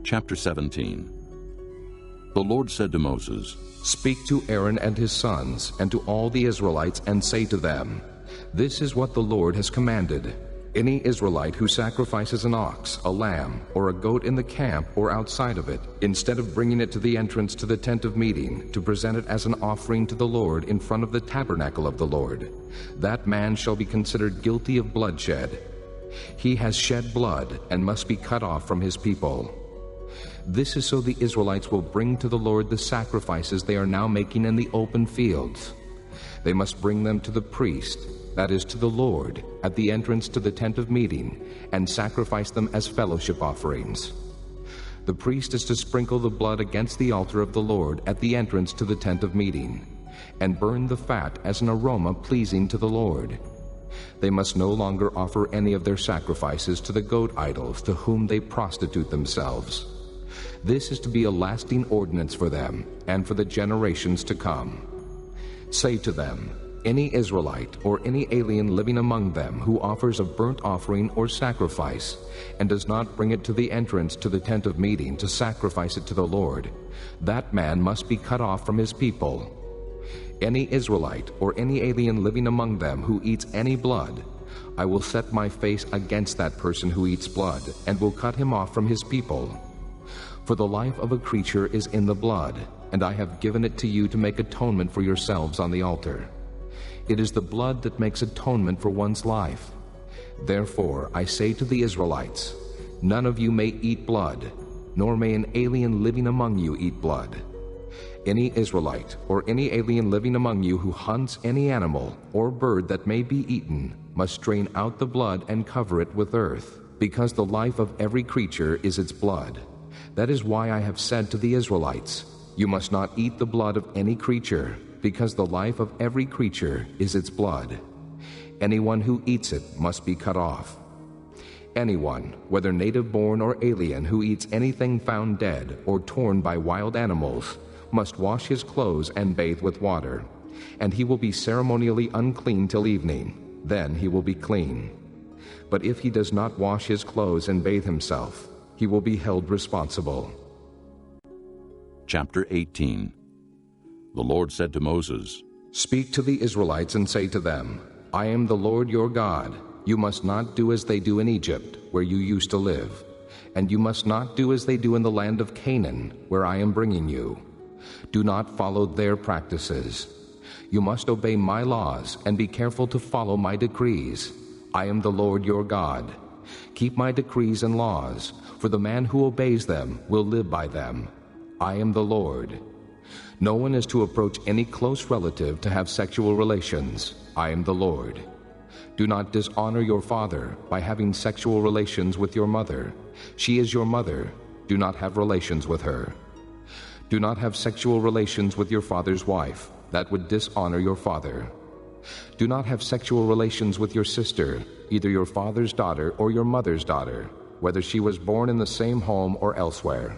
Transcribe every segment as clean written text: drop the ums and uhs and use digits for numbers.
Chapter 17. The Lord said to Moses, Speak to Aaron and his sons, and to all the Israelites, and say to them, This is what the Lord has commanded. Any Israelite who sacrifices an ox, a lamb, or a goat in the camp or outside of it, instead of bringing it to the entrance to the tent of meeting, to present it as an offering to the Lord in front of the tabernacle of the Lord, that man shall be considered guilty of bloodshed. He has shed blood and must be cut off from his people. This is so the Israelites will bring to the Lord the sacrifices they are now making in the open fields. They must bring them to the priest, that is, to the Lord, at the entrance to the tent of meeting, and sacrifice them as fellowship offerings. The priest is to sprinkle the blood against the altar of the Lord at the entrance to the tent of meeting, and burn the fat as an aroma pleasing to the Lord. They must no longer offer any of their sacrifices to the goat idols to whom they prostitute themselves. This is to be a lasting ordinance for them and for the generations to come. Say to them, Any Israelite or any alien living among them who offers a burnt offering or sacrifice and does not bring it to the entrance to the tent of meeting to sacrifice it to the Lord, that man must be cut off from his people. Any Israelite or any alien living among them who eats any blood, I will set my face against that person who eats blood and will cut him off from his people. For the life of a creature is in the blood, and I have given it to you to make atonement for yourselves on the altar. It is the blood that makes atonement for one's life. Therefore I say to the Israelites, None of you may eat blood, nor may an alien living among you eat blood. Any Israelite or any alien living among you who hunts any animal or bird that may be eaten must drain out the blood and cover it with earth, because the life of every creature is its blood. That is why I have said to the Israelites, You must not eat the blood of any creature, because the life of every creature is its blood. Anyone who eats it must be cut off. Anyone, whether native-born or alien, who eats anything found dead or torn by wild animals, must wash his clothes and bathe with water, and he will be ceremonially unclean till evening. Then he will be clean. But if he does not wash his clothes and bathe himself, he will be held responsible. Chapter 18. The Lord said to Moses, Speak to the Israelites and say to them, I am the Lord your God. You must not do as they do in Egypt, where you used to live, and you must not do as they do in the land of Canaan, where I am bringing you. Do not follow their practices. You must obey my laws and be careful to follow my decrees. I am the Lord your God. Keep my decrees and laws, for the man who obeys them will live by them. I am the Lord. No one is to approach any close relative to have sexual relations. I am the Lord. Do not dishonor your father by having sexual relations with your mother. She is your mother. Do not have relations with her. Do not have sexual relations with your father's wife. That would dishonor your father. Do not have sexual relations with your sister, either your father's daughter or your mother's daughter, whether she was born in the same home or elsewhere.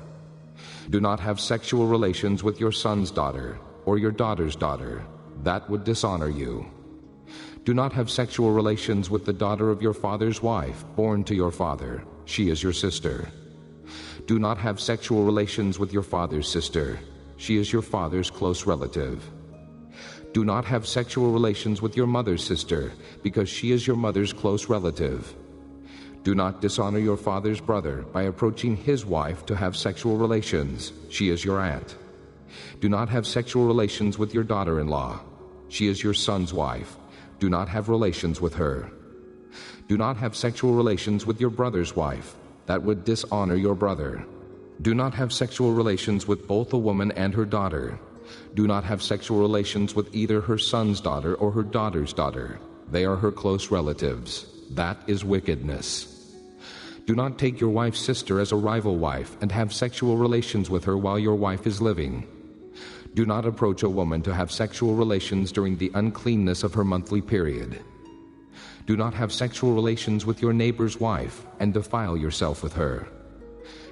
Do not have sexual relations with your son's daughter or your daughter's daughter. That would dishonor you. Do not have sexual relations with the daughter of your father's wife, born to your father. She is your sister. Do not have sexual relations with your father's sister. She is your father's close relative. Do not have sexual relations with your mother's sister, because she is your mother's close relative. Do not dishonor your father's brother by approaching his wife to have sexual relations. She is your aunt. Do not have sexual relations with your daughter-in-law. She is your son's wife. Do not have relations with her. Do not have sexual relations with your brother's wife. That would dishonor your brother. Do not have sexual relations with both a woman and her daughter. Do not have sexual relations with either her son's daughter or her daughter's daughter. They are her close relatives. That is wickedness. Do not take your wife's sister as a rival wife and have sexual relations with her while your wife is living. Do not approach a woman to have sexual relations during the uncleanness of her monthly period. Do not have sexual relations with your neighbor's wife and defile yourself with her.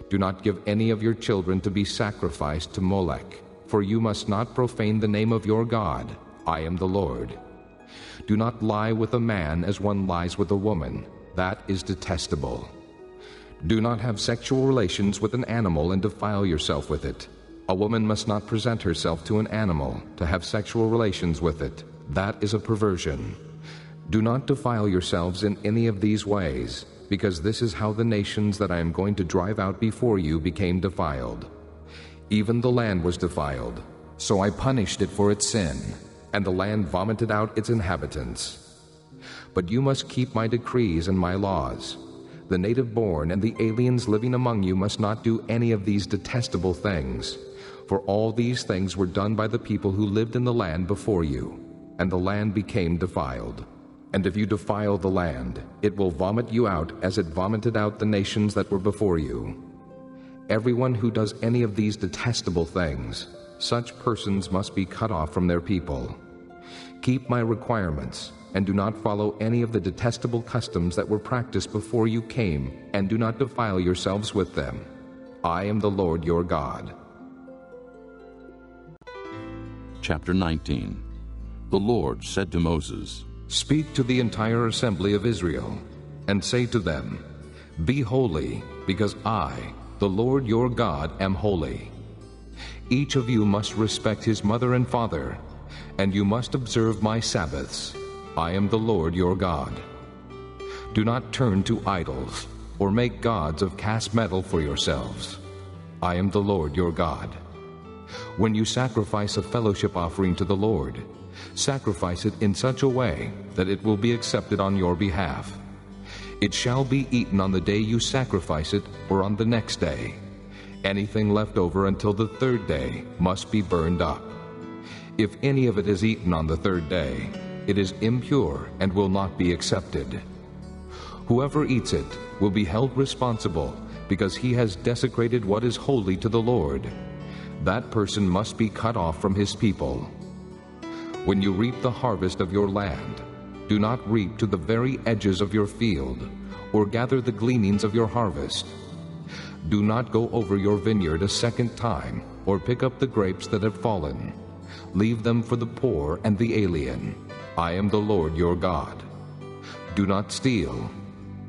Do not give any of your children to be sacrificed to Molech, for you must not profane the name of your God. I am the Lord. Do not lie with a man as one lies with a woman. That is detestable. Do not have sexual relations with an animal and defile yourself with it. A woman must not present herself to an animal to have sexual relations with it. That is a perversion. Do not defile yourselves in any of these ways, because this is how the nations that I am going to drive out before you became defiled. Even the land was defiled, so I punished it for its sin, and the land vomited out its inhabitants. But you must keep my decrees and my laws. The native-born and the aliens living among you must not do any of these detestable things, for all these things were done by the people who lived in the land before you, and the land became defiled. And if you defile the land, it will vomit you out as it vomited out the nations that were before you. Everyone who does any of these detestable things, such persons must be cut off from their people. Keep my requirements, and do not follow any of the detestable customs that were practiced before you came, and do not defile yourselves with them. I am the Lord your God. Chapter 19. The Lord said to Moses, Speak to the entire assembly of Israel, and say to them, Be holy, because I, the Lord your God, am holy. Each of you must respect his mother and father, and you must observe my Sabbaths. I am the Lord your God. Do not turn to idols, or make gods of cast metal for yourselves. I am the Lord your God. When you sacrifice a fellowship offering to the Lord, sacrifice it in such a way that it will be accepted on your behalf. It shall be eaten on the day you sacrifice it, or on the next day. Anything left over until the third day must be burned up. If any of it is eaten on the third day, it is impure and will not be accepted. Whoever eats it will be held responsible because he has desecrated what is holy to the Lord. That person must be cut off from his people. When you reap the harvest of your land, do not reap to the very edges of your field, or gather the gleanings of your harvest. Do not go over your vineyard a second time, or pick up the grapes that have fallen. Leave them for the poor and the alien. I am the Lord your God. Do not steal.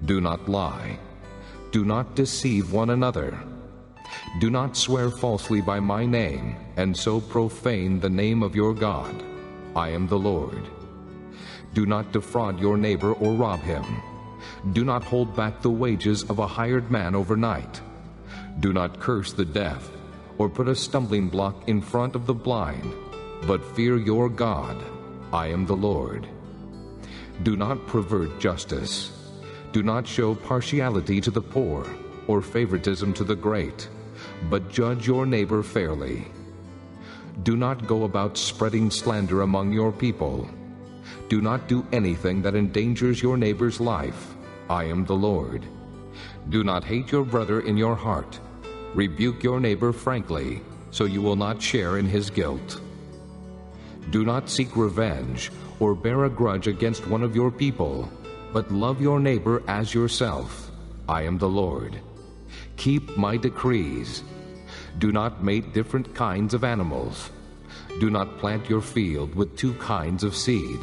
Do not lie. Do not deceive one another. Do not swear falsely by my name, and so profane the name of your God. I am the Lord. Do not defraud your neighbor or rob him. Do not hold back the wages of a hired man overnight. Do not curse the deaf, or put a stumbling block in front of the blind, but fear your God. I am the Lord. Do not pervert justice. Do not show partiality to the poor, or favoritism to the great, but judge your neighbor fairly. Do not go about spreading slander among your people. Do not do anything that endangers your neighbor's life. I am the Lord. Do not hate your brother in your heart. Rebuke your neighbor frankly, so you will not share in his guilt. Do not seek revenge or bear a grudge against one of your people, but love your neighbor as yourself. I am the Lord. Keep my decrees. Do not mate different kinds of animals. Do not plant your field with two kinds of seed.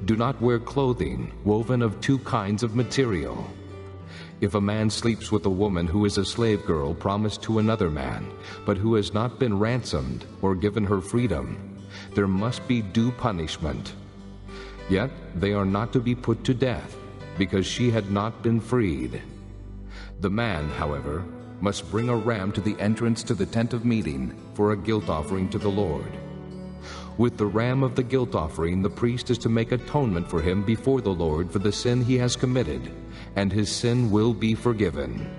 Do not wear clothing woven of two kinds of material. If a man sleeps with a woman who is a slave girl promised to another man, but who has not been ransomed or given her freedom, there must be due punishment. Yet they are not to be put to death, because she had not been freed. The man, however, must bring a ram to the entrance to the tent of meeting for a guilt offering to the Lord. With the ram of the guilt offering, the priest is to make atonement for him before the Lord for the sin he has committed, and his sin will be forgiven.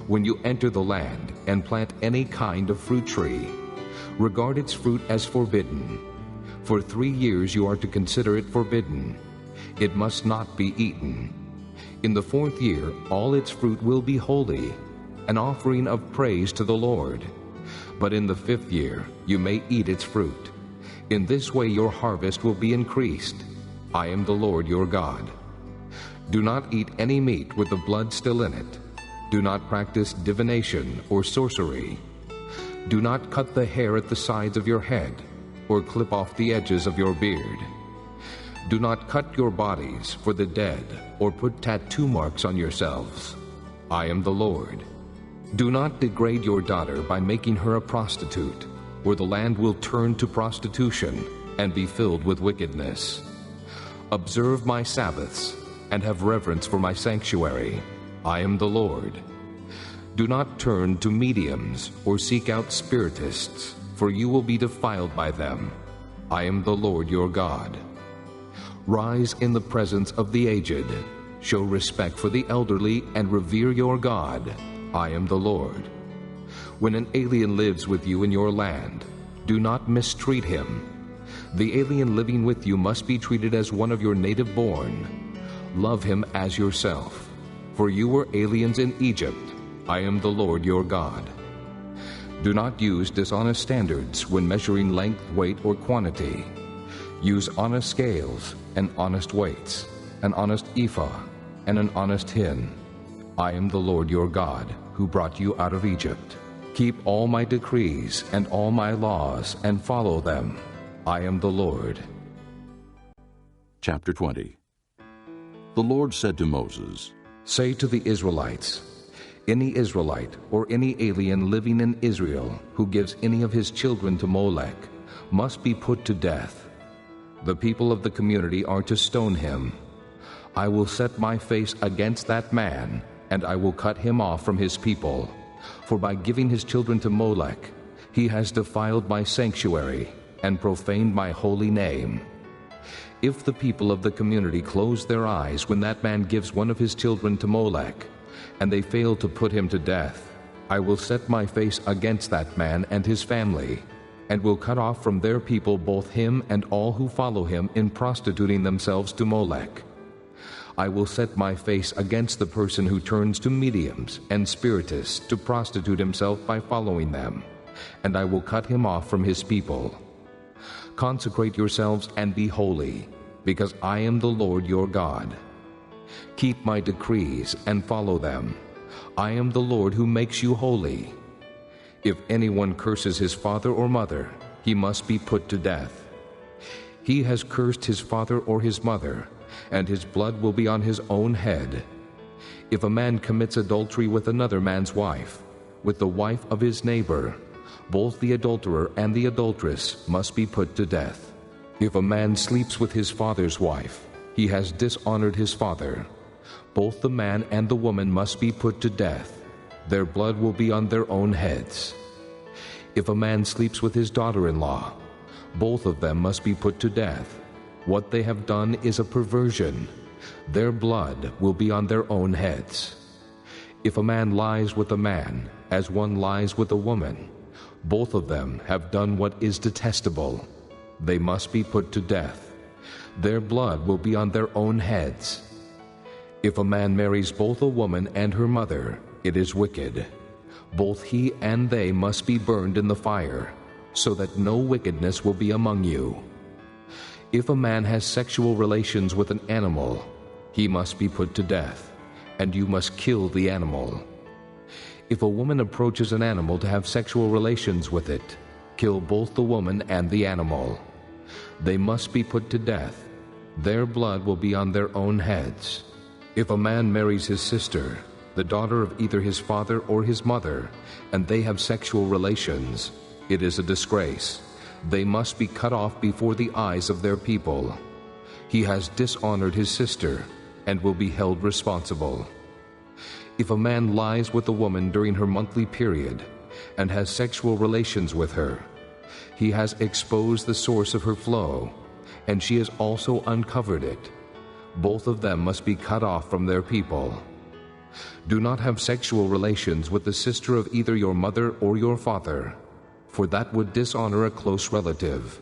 When you enter the land and plant any kind of fruit tree, regard its fruit as forbidden. For 3 years you are to consider it forbidden. It must not be eaten. In the 4th year all its fruit will be holy, an offering of praise to the Lord. But in the 5th year you may eat its fruit. In this way your harvest will be increased. I am the Lord your God. Do not eat any meat with the blood still in it. Do not practice divination or sorcery. Do not cut the hair at the sides of your head, or clip off the edges of your beard. Do not cut your bodies for the dead, or put tattoo marks on yourselves. I am the Lord. Do not degrade your daughter by making her a prostitute, or the land will turn to prostitution and be filled with wickedness. Observe my Sabbaths and have reverence for my sanctuary. I am the Lord. Do not turn to mediums or seek out spiritists, for you will be defiled by them. I am the Lord your God. Rise in the presence of the aged. Show respect for the elderly and revere your God. I am the Lord. When an alien lives with you in your land, do not mistreat him. The alien living with you must be treated as one of your native born. Love him as yourself, for you were aliens in Egypt. I am the Lord your God. Do not use dishonest standards when measuring length, weight, or quantity. Use honest scales and honest weights, an honest ephah and an honest hin. I am the Lord your God, who brought you out of Egypt. Keep all my decrees and all my laws and follow them. I am the Lord. Chapter 20. The Lord said to Moses, Say to the Israelites, any Israelite or any alien living in Israel who gives any of his children to Molech must be put to death. The people of the community are to stone him. I will set my face against that man, and I will cut him off from his people. For by giving his children to Molech, he has defiled my sanctuary and profaned my holy name. If the people of the community close their eyes when that man gives one of his children to Molech, and they fail to put him to death, I will set my face against that man and his family, and will cut off from their people both him and all who follow him in prostituting themselves to Molech. I will set my face against the person who turns to mediums and spiritists to prostitute himself by following them, and I will cut him off from his people. Consecrate yourselves and be holy, because I am the Lord your God. Keep my decrees and follow them. I am the Lord who makes you holy. If anyone curses his father or mother, he must be put to death. He has cursed his father or his mother, and his blood will be on his own head. If a man commits adultery with another man's wife, with the wife of his neighbor, both the adulterer and the adulteress must be put to death. If a man sleeps with his father's wife, he has dishonored his father. Both the man and the woman must be put to death. Their blood will be on their own heads. If a man sleeps with his daughter-in-law, both of them must be put to death. What they have done is a perversion. Their blood will be on their own heads. If a man lies with a man, as one lies with a woman, both of them have done what is detestable. They must be put to death. Their blood will be on their own heads. If a man marries both a woman and her mother, it is wicked. Both he and they must be burned in the fire, so that no wickedness will be among you. If a man has sexual relations with an animal, he must be put to death, and you must kill the animal. If a woman approaches an animal to have sexual relations with it, kill both the woman and the animal. They must be put to death. Their blood will be on their own heads. If a man marries his sister, the daughter of either his father or his mother, and they have sexual relations, it is a disgrace. They must be cut off before the eyes of their people. He has dishonored his sister and will be held responsible. If a man lies with a woman during her monthly period and has sexual relations with her, he has exposed the source of her flow, and she has also uncovered it. Both of them must be cut off from their people. Do not have sexual relations with the sister of either your mother or your father, for that would dishonor a close relative.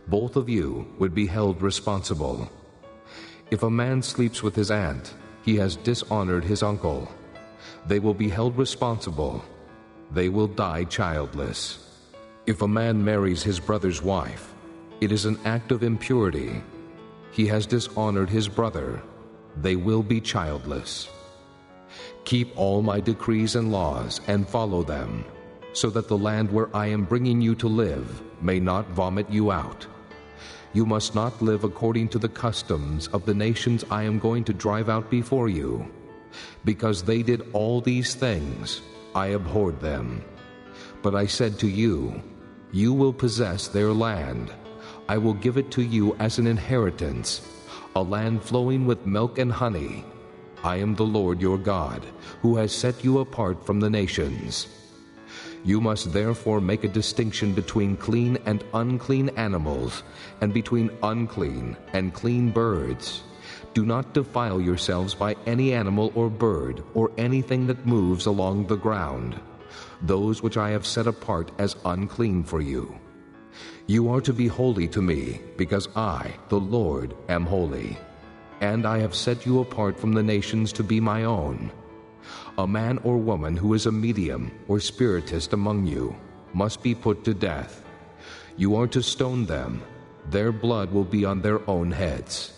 Both of you would be held responsible. If a man sleeps with his aunt, he has dishonored his uncle. They will be held responsible. They will die childless. If a man marries his brother's wife, it is an act of impurity. He has dishonored his brother. They will be childless. Keep all my decrees and laws and follow them, so that the land where I am bringing you to live may not vomit you out. You must not live according to the customs of the nations I am going to drive out before you. Because they did all these things, I abhorred them. But I said to you, you will possess their land. I will give it to you as an inheritance, a land flowing with milk and honey. I am the Lord your God, who has set you apart from the nations. You must therefore make a distinction between clean and unclean animals, and between unclean and clean birds. Do not defile yourselves by any animal or bird, or anything that moves along the ground, those which I have set apart as unclean for you. You are to be holy to me, because I, the Lord, am holy. And I have set you apart from the nations to be my own. A man or woman who is a medium or spiritist among you must be put to death. You are to stone them. Their blood will be on their own heads.